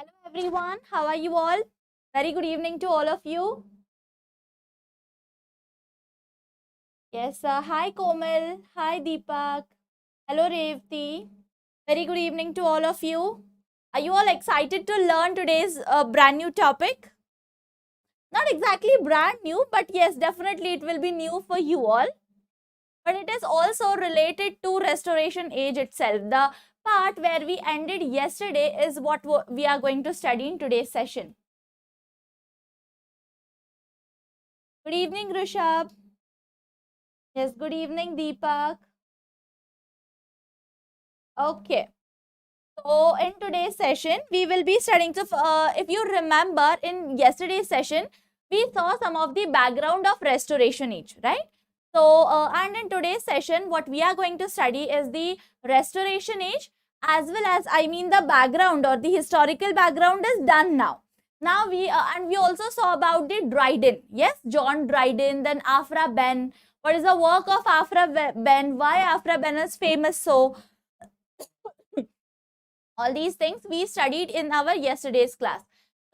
Hello everyone, how are you all? Very good evening to all of you. Yes, hi Komal, hi Deepak, hello Revati. Very good evening to all of you. Are you all excited to learn today's brand new topic? Not exactly brand new, but yes, definitely it will be new for you all. But it is also related to restoration age itself. The part where we ended yesterday is what we are going to study in today's session. Good evening, Rishabh. Yes, good evening, Deepak. Okay. So, in today's session, we will be studying. So, if you remember, in yesterday's session, we saw some of the background of restoration age, right? So, and in today's session, what we are going to study is the restoration age, as well as, the background or the historical background is done now. Now, and we also saw about the Dryden. Yes, John Dryden, then Afra Ben. What is the work of Afra Ben? Why Afra Ben is famous? So, all these things we studied in our yesterday's class.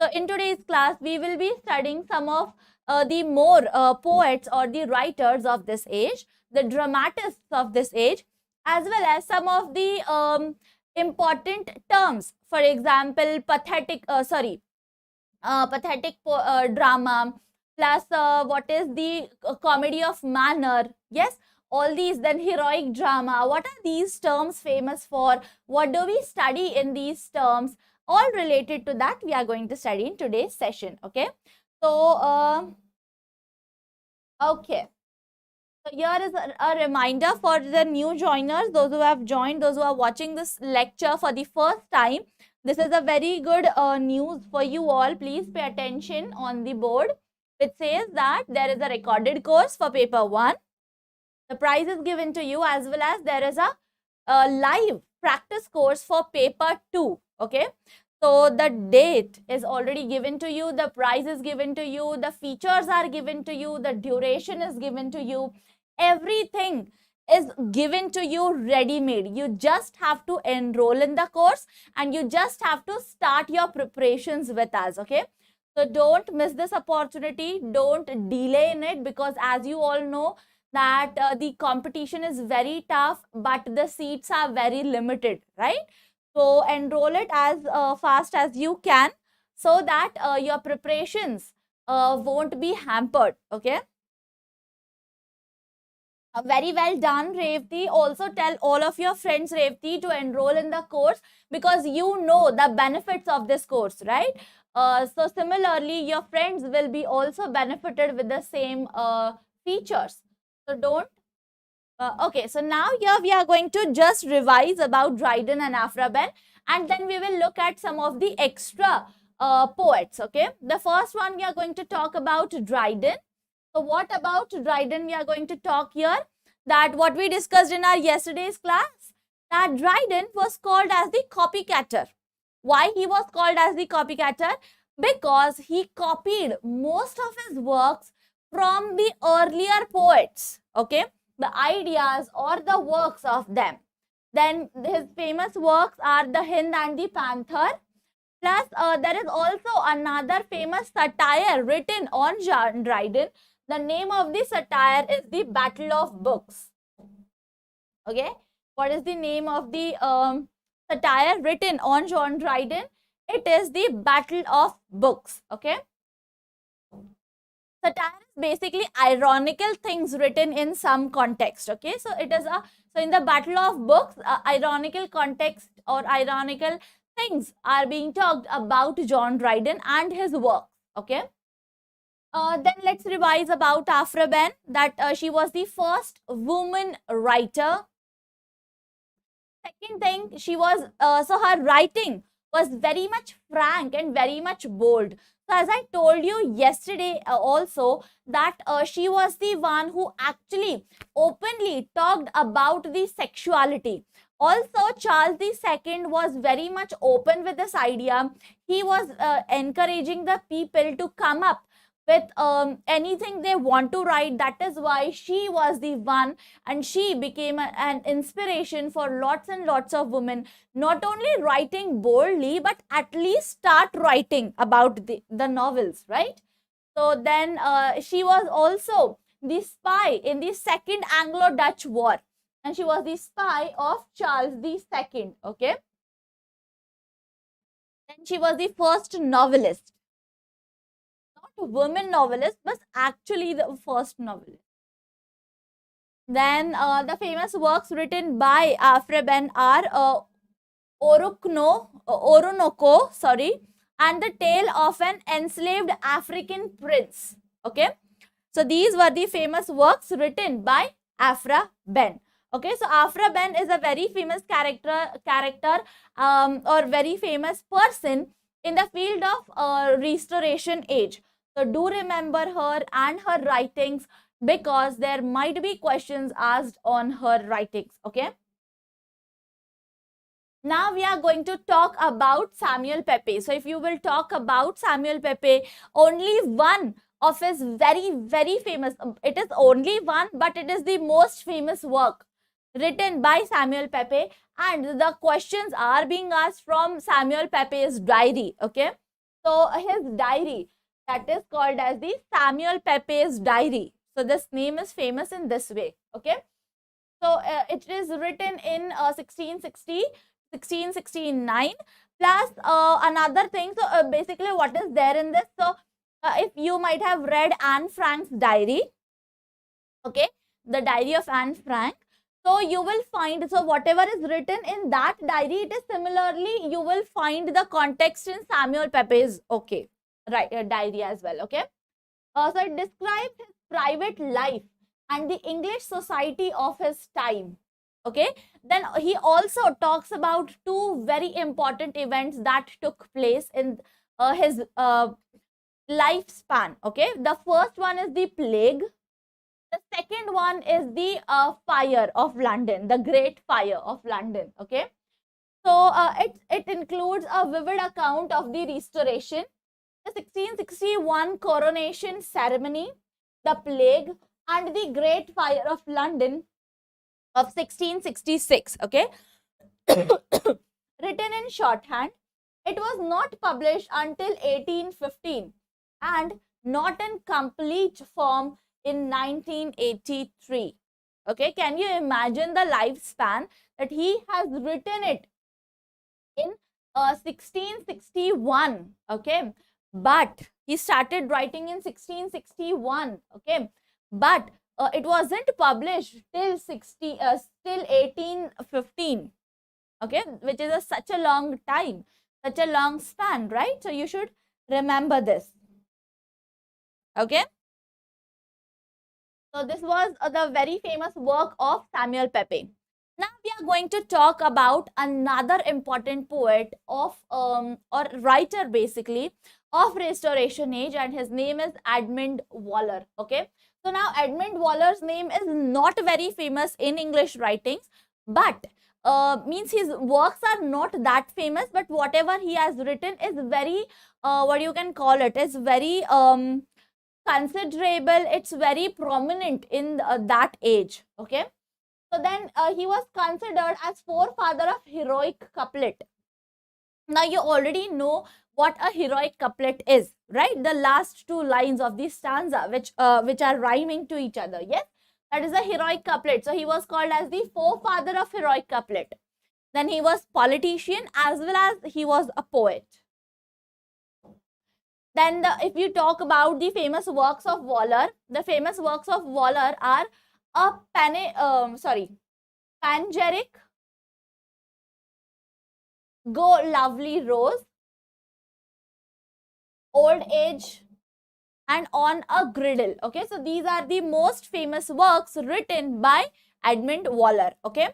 So in today's class, we will be studying some of the more poets or the writers of this age, the dramatists of this age, as well as some of the important terms. For example, pathetic drama, plus what is the comedy of manner. Yes, all these, then heroic drama. What are these terms famous for? What do we study in these terms? All related to that we are going to study in today's session. Okay, so okay, so here is a reminder for the new joiners, those who have joined, those who are watching this lecture for the first time. This is a very good news for you all. Please pay attention on the board. It says that there is a recorded course for paper 1. The prize is given to you, as well as there is a live practice course for paper 2. Okay. So the date is already given to you. The prize is given to you. The features are given to you. The duration is given to you. Everything is given to you ready-made. You just have to enroll in the course and you just have to start your preparations with us. Okay. So don't miss this opportunity. Don't delay in it, because as you all know that the competition is very tough, but the seats are very limited, right? So enroll it as fast as you can, so that your preparations won't be hampered. Okay. Very well done, Revati. Also tell all of your friends, Revati, to enroll in the course, because you know the benefits of this course, right? So similarly, your friends will be also benefited with the same features. So don't. Okay, so now here we are going to just revise about Dryden and Afra Ben, and then we will look at some of the extra poets. Okay, the first one we are going to talk about Dryden. So what about Dryden we are going to talk here? That what we discussed in our yesterday's class, that Dryden was called as the copycatter. Why he was called as the copycatter? Because he copied most of his works from the earlier poets. Okay, the ideas or the works of them. Then his famous works are the Hind and the Panther. Plus, there is also another famous satire written on Dryden. The name of the satire is the Battle of Books. Okay, what is the name of the satire written on John Dryden? It is the Battle of Books. Okay, satire is basically ironical things written in some context. Okay, so it is so in the Battle of Books, ironical context or ironical things are being talked about John Dryden and his work. Okay. Then let's revise about Afra Ben, that she was the first woman writer. Second thing, she was, so her writing was very much frank and very much bold. So as I told you yesterday also, that she was the one who actually openly talked about the sexuality. Also, Charles II was very much open with this idea. He was encouraging the people to come up with anything they want to write. That is why she was the one, and she became an inspiration for lots and lots of women, not only writing boldly, but at least start writing about the novels, right? So then she was also the spy in the Second Anglo-Dutch War, and she was the spy of Charles II, okay? Then she was the first novelist, not a woman novelist, but actually the first novelist. Then the famous works written by Afra Ben are Orunoko, sorry, and the Tale of an Enslaved African Prince. Okay, so these were the famous works written by Afra Ben. Okay, so Afra Ben is a very famous character or very famous person in the field of restoration age. So do remember her and her writings, because there might be questions asked on her writings. Okay. Now we are going to talk about Samuel Pepys. So if you will talk about Samuel Pepys, only one of his very famous, it is only one, but it is the most famous work written by Samuel Pepys, and the questions are being asked from Samuel Pepys' diary. Okay, so his diary, that is called as the Samuel Pepys diary. So this name is famous in this way. Okay, so it is written in 1660, 1669, plus another thing. So basically what is there in this? So if you might have read Anne Frank's diary, okay, the diary of Anne Frank, so you will find, so whatever is written in that diary, it is similarly, you will find the context in Samuel Pepys, okay, right, diary as well. Okay, so it describes his private life and the English society of his time. Okay, then he also talks about two very important events that took place in his lifespan. Okay, the first one is the plague. The second one is the fire of London, the Great Fire of London. Okay, so it includes a vivid account of the restoration, the 1661 coronation ceremony, the plague, and the Great Fire of London of 1666. Okay, written in shorthand. It was not published until 1815 and not in complete form in 1983. Okay, can you imagine the lifespan that he has written it in 1661? Okay, but he started writing in 1661. Okay, but it wasn't published till 1815. Okay, which is such a long time, such a long span, right? So you should remember this. Okay, so this was the very famous work of Samuel Pepys. Now we are going to talk about another important poet of or writer basically of Restoration Age, and his name is Edmund Waller. Okay, so now Edmund Waller's name is not very famous in English writings, but means his works are not that famous, but whatever he has written is very what you can call it, is very considerable, it's very prominent in that age. Okay, so then he was considered as forefather of heroic couplet. Now you already know what a heroic couplet is, right? The last two lines of the stanza which are rhyming to each other. Yes, that is a heroic couplet. So he was called as the forefather of heroic couplet. Then he was politician as well as he was a poet. Then if you talk about the famous works of Waller, the famous works of Waller are a panegyric, Go Lovely Rose, Old Age, and On a Griddle. Okay, so these are the most famous works written by Edmund Waller. Okay,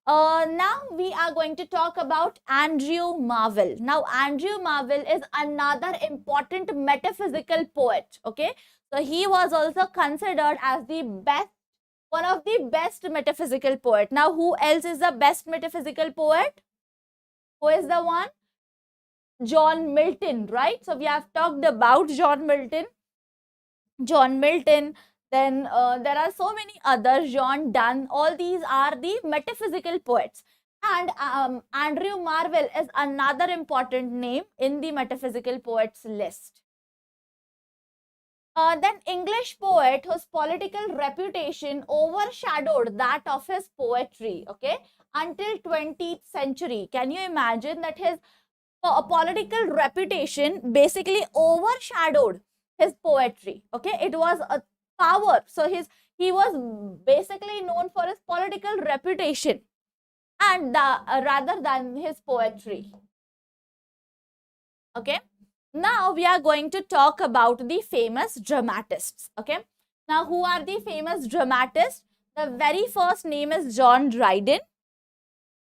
now we are going to talk about Andrew Marvell. Now Andrew Marvell is another important metaphysical poet. Okay, so he was also considered as the best, one of the best metaphysical poet. Now who else is the best metaphysical poet? Who is the one? John Milton, right? So we have talked about John Milton. John Milton, then there are so many others, John Donne. All these are the metaphysical poets. And Andrew Marvell is another important name in the metaphysical poets list. Then English poet whose political reputation overshadowed that of his poetry, okay, until 20th century. Can you imagine that his political reputation basically overshadowed his poetry, okay? It was a power. So he was basically known for his political reputation and rather than his poetry, okay? Now we are going to talk about the famous dramatists, okay? Now who are the famous dramatists? The very first name is John Dryden,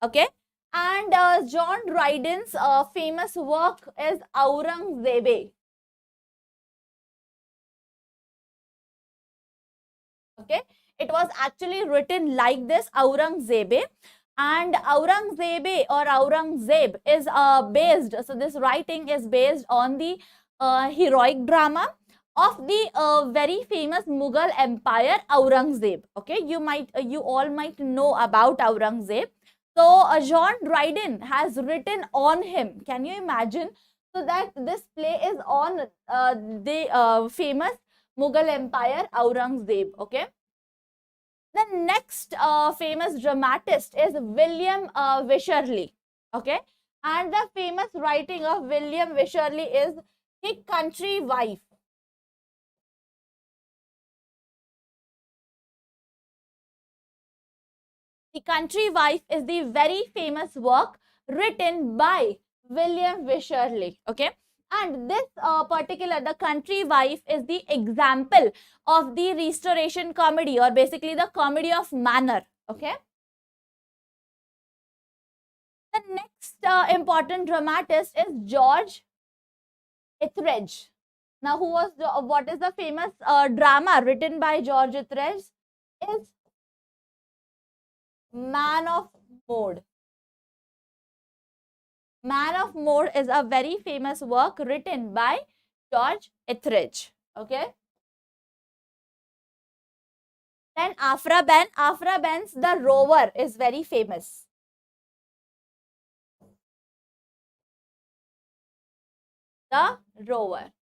okay? And John Dryden's famous work is Aurangzebe, okay? It was actually written like this, Aurangzebe. And Aurangzebe or Aurangzeb is based, so this writing is based on the heroic drama of the very famous Mughal empire Aurangzeb. Okay, you all might know about Aurangzeb. So John Dryden has written on him. Can you imagine? So that this play is on the famous Mughal empire Aurangzeb. Okay. The next famous dramatist is William Wycherley, okay? And the famous writing of William Wycherley is The Country Wife. The Country Wife is the very famous work written by William Wycherley, okay? And this the Country Wife is the example of the restoration comedy, or basically the comedy of manner, okay? The next important dramatist is George Etheredge. Now, what is the famous drama written by George Etheredge? Is Man of Mode. Man of Mode is a very famous work written by George Etheredge. Okay. Then Afra Ben's The Rover is very famous. The Rover.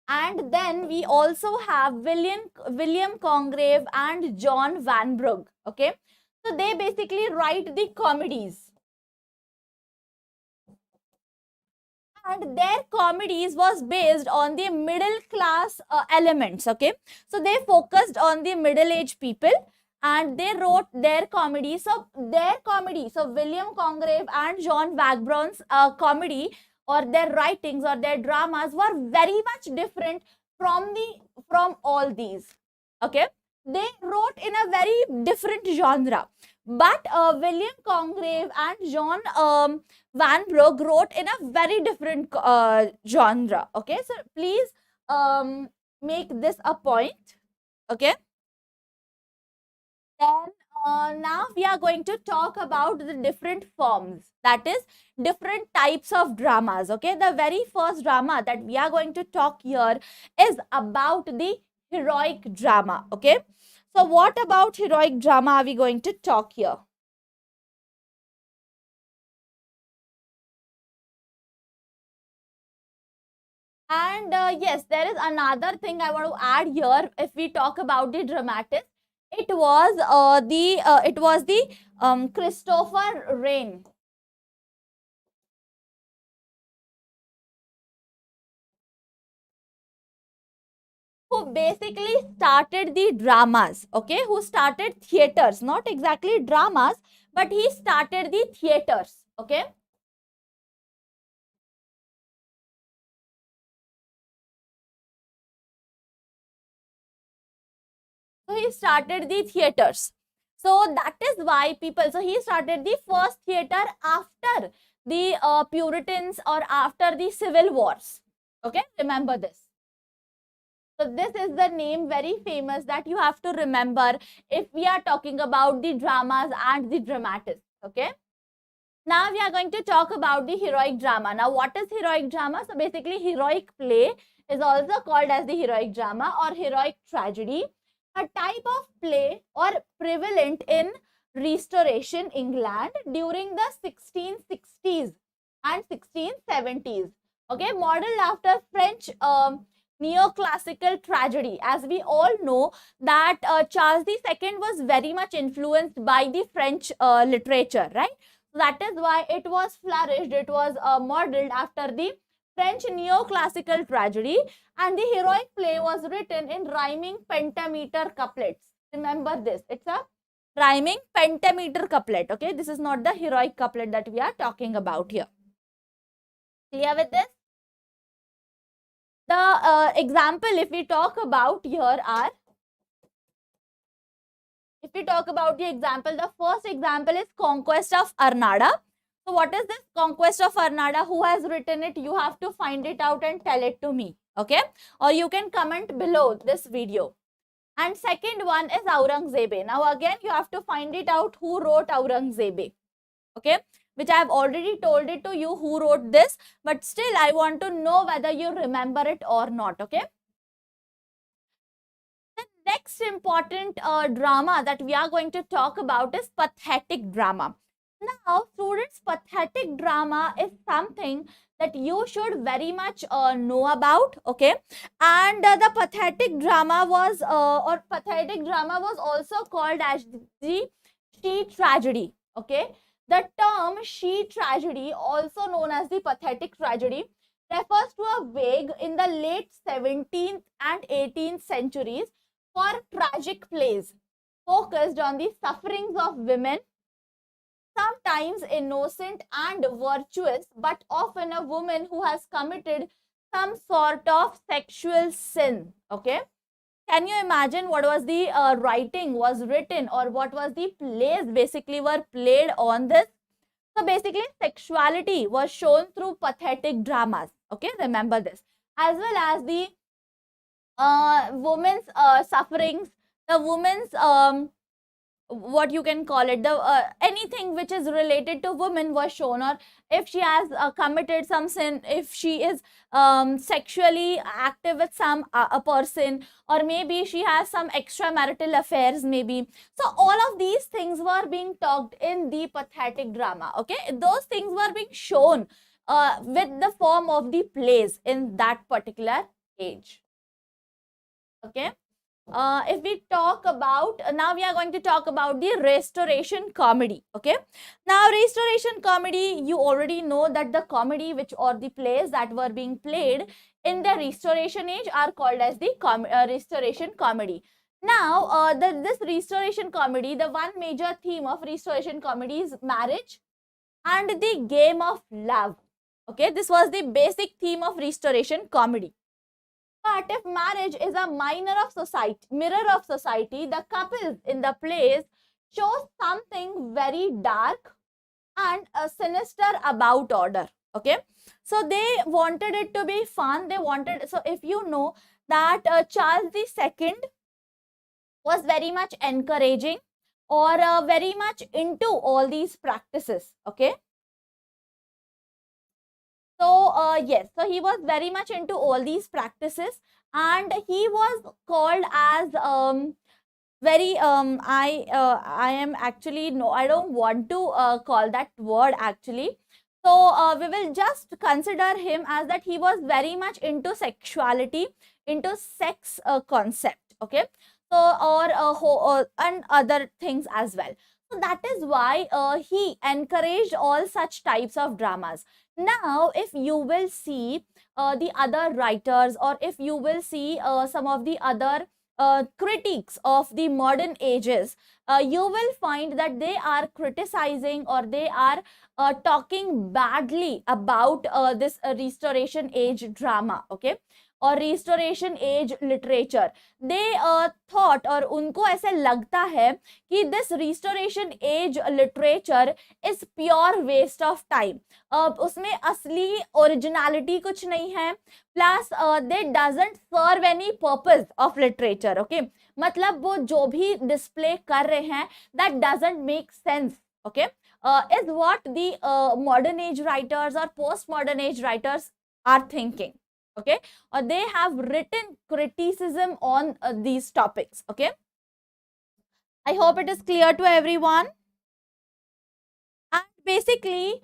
And then we also have William Congreve and John Vanbrugh. Okay. So they basically write the comedies. And their comedies was based on the middle class elements, okay? So they focused on the middle-aged people and they wrote their comedy. So William Congreve and John Vanbrugh's comedy or their writings or their dramas were very much different from all these, okay? They wrote in a very different genre. But William Congreve and John Vanbrugh wrote in a very different genre. Okay, so please make this a point. Okay. Then now we are going to talk about the different forms, that is different types of dramas. Okay, the very first drama that we are going to talk here is about the heroic drama. Okay. So what about heroic drama are we going to talk here? And yes, there is another thing I want to add here. If we talk about the dramatist, it was the Christopher Wren. Who basically started the dramas, okay? Who started theaters, not exactly dramas, but he started the theaters, okay? So he started the theaters. So that is why so he started the first theater after the Puritans or after the Civil Wars, okay? Remember this. So this is the name very famous that you have to remember if we are talking about the dramas and the dramatists, okay? Now we are going to talk about the heroic drama. Now what is heroic drama? So basically heroic play is also called as the heroic drama or heroic tragedy, a type of play or prevalent in Restoration England during the 1660s and 1670s. Okay, modeled after French neoclassical tragedy. As we all know that Charles II was very much influenced by the French literature, right? So that is why it was flourished, it was modeled after the French neoclassical tragedy, and the heroic play was written in rhyming pentameter couplets. Remember this, it's a rhyming pentameter couplet. Okay, this is not the heroic couplet that we are talking about here. Clear with this? The example, if we talk about here are, if we talk about the example, the first example is Conquest of Arnada. So what is this Conquest of Arnada? Who has written it? You have to find it out and tell it to me. Okay, or you can comment below this video. And second one is Aurangzebe. Now again you have to find it out who wrote Aurangzebe. Okay, which I have already told it to you who wrote this, but still I want to know whether you remember it or not. Okay. The next important drama that we are going to talk about is pathetic drama. Now, students, pathetic drama is something that you should very much know about. Okay, and the pathetic drama was also called as the she tragedy. Okay, the term she tragedy, also known as the pathetic tragedy, refers to a vague in the late 17th and 18th centuries for tragic plays focused on the sufferings of women, sometimes innocent and virtuous, but often a woman who has committed some sort of sexual sin. Okay, can you imagine what was the writing was written, or what was the plays basically were played on this? So basically sexuality was shown through pathetic dramas. Okay, remember this, as well as the women's sufferings, the women's what you can call it, the anything which is related to women was shown, or if she has committed some sin, if she is sexually active with some a person, or maybe she has some extramarital affairs maybe. So all of these things were being talked in the pathetic drama. Okay, those things were being shown with the form of the plays in that particular age. Okay, if we talk about, now we are going to talk about the restoration comedy. Okay, now restoration comedy, you already know that the comedy which, or the plays that were being played in the restoration age are called as the restoration comedy. Now this restoration comedy, the one major theme of restoration comedy is marriage and the game of love. Okay, this was the basic theme of restoration comedy. But if marriage is a mirror of society, the couples in the plays show something very dark and sinister about order. Okay, so they wanted it to be fun. They wanted, so if you know that Charles II was very much encouraging or very much into all these practices. Okay, so yes, so he was very much into all these practices, and he was called as very I am actually, no, I don't want to call that word actually. So we will just consider him as that he was very much into sexuality, into sex concept. Okay, so or and other things as well. So that is why he encouraged all such types of dramas. Now, if you will see the other writers, or if you will see some of the other critiques of the modern ages, you will find that they are criticizing, or they are talking badly about this restoration age drama. Okay, और restoration age literature, they thought, और उनको ऐसे लगता है कि this restoration age literature is pure waste of time. उसमें असली originality कुछ नहीं है, plus they doesn't serve any purpose of literature. Okay, मतलब वो जो भी डिस्प्ले कर रहे हैं that doesn't make sense. Okay, is what the modern age writers और post modern age writers are thinking. okay, or they have written criticism on these topics, okay. I hope it is clear to everyone. And basically,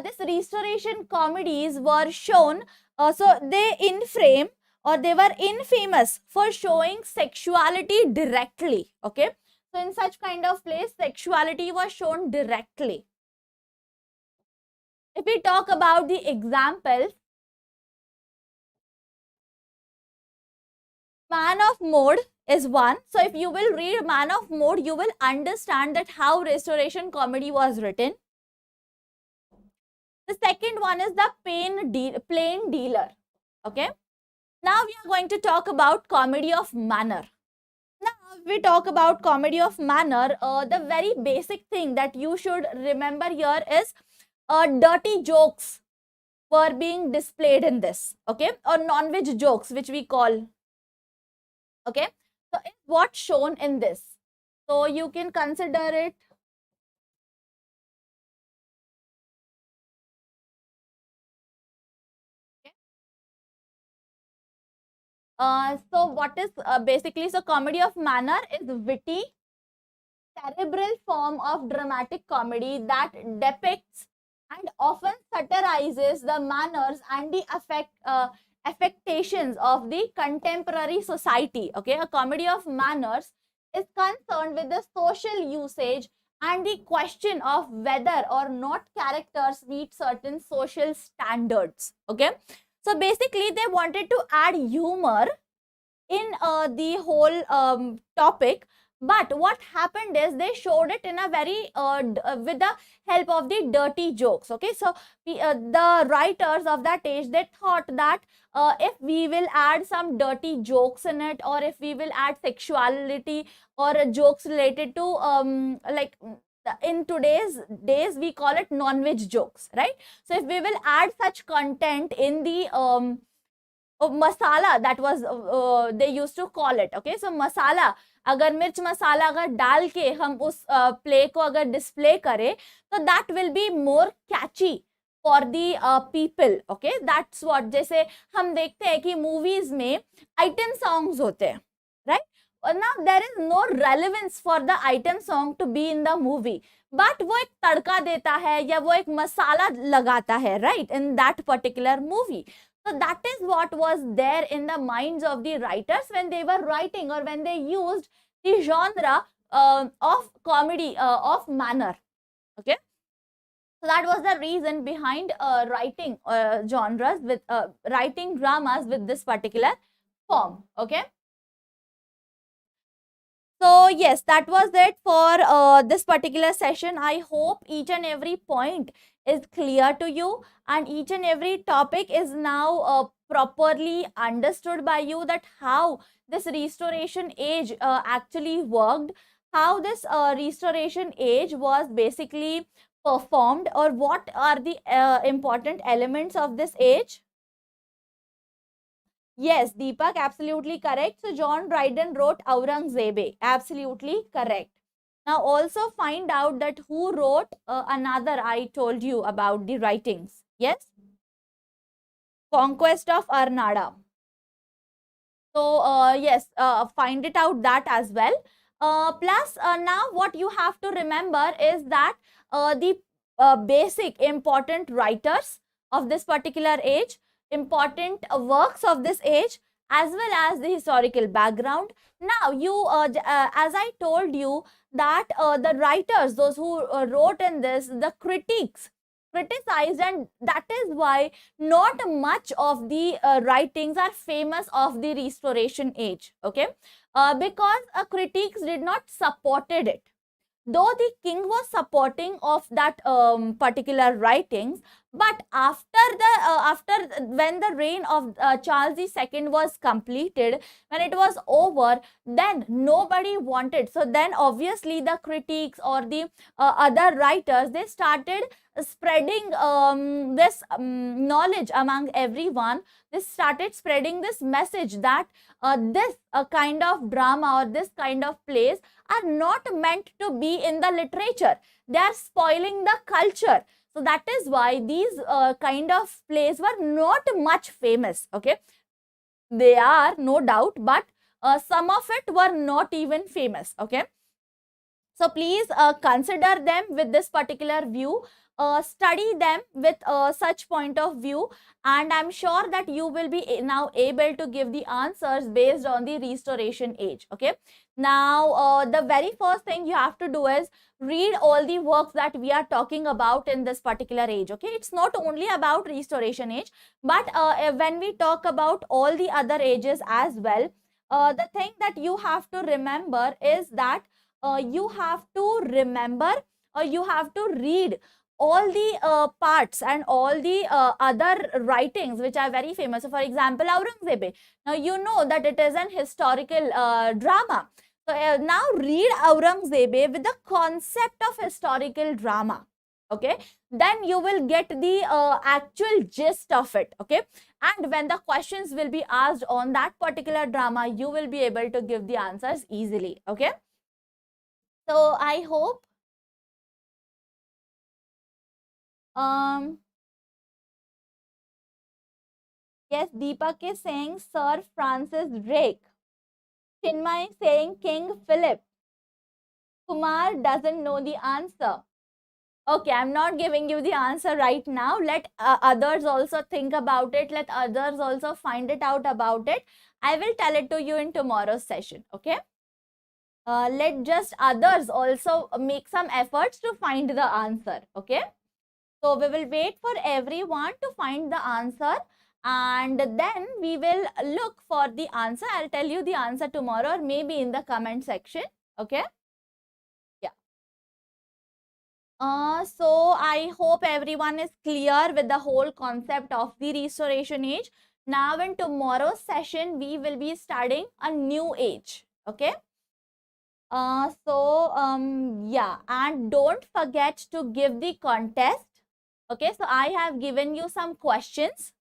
this restoration comedies were shown, so they infame or they were infamous for showing sexuality directly, okay. So in such kind of place, sexuality was shown directly. If we talk about the examples, Man of Mode is one. So if you will read Man of Mode, you will understand that how restoration comedy was written. The second one is the Plain Dealer. Okay. Now we are going to talk about comedy of manner. Now if we talk about comedy of manner, the very basic thing that you should remember here is dirty jokes were being displayed in this. Okay. Or non-veg jokes, which we call. Okay. So it's what's shown in this. So you can consider it. So what is basically, so comedy of manner is witty, cerebral form of dramatic comedy that depicts and often satirizes the manners and the affectations of the contemporary society. Okay, a comedy of manners is concerned with the social usage and the question of whether or not characters meet certain social standards. Okay, so basically they wanted to add humor in the whole topic, but what happened is they showed it in a very with the help of the dirty jokes. Okay, so the writers of that age, they thought that if we will add some dirty jokes in it, or if we will add sexuality or jokes related to like in today's days we call it non-veg jokes, right? So if we will add such content in the masala, that was they used to call it. Okay, so masala, अगर मिर्च मसाला अगर डाल के हम उस play को अगर display करें, तो that will be more catchy for the people. Okay, that's what. जैसे हम देखते हैं कि मूवीज में आइटम सॉन्ग्स होते हैं, right? Now there is no relevance for the item song to be in the movie, but वो एक तड़का देता है या वो एक मसाला लगाता है, right, in that particular movie. So that is what was there in the minds of the writers when they were writing, or when they used the genre of comedy of manner. Okay, so that was the reason behind writing genres with writing dramas with this particular form. Okay, so yes, that was it for this particular session. I hope each and every point is clear to you, and each and every topic is now properly understood by you, that how this restoration age actually worked, how this restoration age was basically performed, or what are the important elements of this age. Yes, Deepak, absolutely correct. So John Dryden wrote Aurangzebe, absolutely correct. Now also find out that who wrote another, I told you about the writings. Yes, Conquest of Arnada. So yes, find it out that as well. Plus now what you have to remember is that the basic important writers of this particular age, important works of this age, as well as the historical background. Now you, as I told you, that the writers, those who wrote in this, the critics criticized, and that is why not much of the writings are famous of the restoration age. Okay, because critics did not supported it, though the king was supporting of that particular writings. But after when the reign of Charles II was completed, when it was over, then nobody wanted. So then obviously the critics or the other writers, they started spreading this knowledge among everyone. They started spreading this message that this kind of drama or this kind of plays are not meant to be in the literature. They are spoiling the culture. So that is why these kind of plays were not much famous. Okay, they are no doubt, but some of it were not even famous. Okay, so please consider them with this particular view. Study them with such point of view, and I'm sure that you will be now able to give the answers based on the restoration age. Okay, now the very first thing you have to do is read all the works that we are talking about in this particular age. Okay, it's not only about restoration age, but when we talk about all the other ages as well, the thing that you have to remember is that you have to remember, or you have to read all the parts and all the other writings which are very famous. So for example, Aurangzeb. Now you know that it is an historical drama. So now read Aurangzeb with the concept of historical drama. Okay, then you will get the actual gist of it. Okay, and when the questions will be asked on that particular drama, you will be able to give the answers easily. Okay, so I hope yes, Deepak is saying Sir Francis Drake. Chinmay is saying King Philip. Kumar doesn't know the answer. Okay, I'm not giving you the answer right now. Let others also think about it. Let others also find it out about it. I will tell it to you in tomorrow's session. Okay. Let just others also make some efforts to find the answer. Okay. So we will wait for everyone to find the answer, and then we will look for the answer. I'll tell you the answer tomorrow, or maybe in the comment section. Okay. Yeah. So I hope everyone is clear with the whole concept of the restoration age. Now in tomorrow's session, we will be studying a new age. Okay. Yeah, and don't forget to give the contest. Okay, so I have given you some questions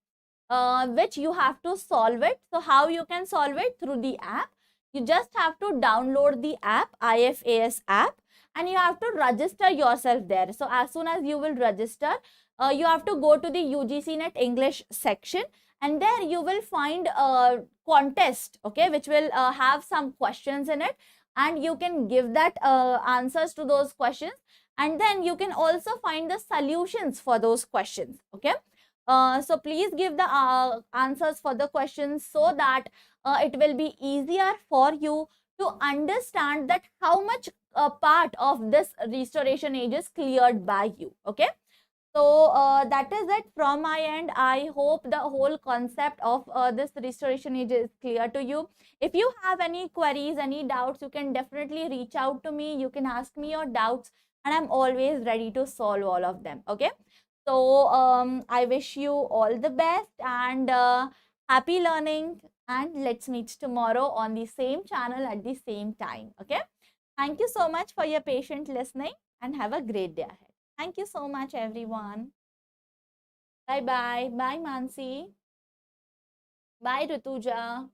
which you have to solve it. So how you can solve it? Through the app. You just have to download the app, IFAS app, and you have to register yourself there. So as soon as you will register, you have to go to the UGC-NET English section, and there you will find a contest, okay, which will have some questions in it, and you can give that answers to those questions, and then you can also find the solutions for those questions. Okay, so please give the answers for the questions, so that it will be easier for you to understand that how much part of this restoration age is cleared by you. Okay, so that is it from my end. I hope the whole concept of this restoration age is clear to you. If you have any queries, any doubts, you can definitely reach out to me. You can ask me your doubts, and I'm always ready to solve all of them. Okay, so I wish you all the best, and happy learning, and let's meet tomorrow on the same channel at the same time. Okay, thank you so much for your patient listening, and have a great day ahead. Thank you so much, everyone. Bye-bye. Bye, Mansi. Bye, Rutuja.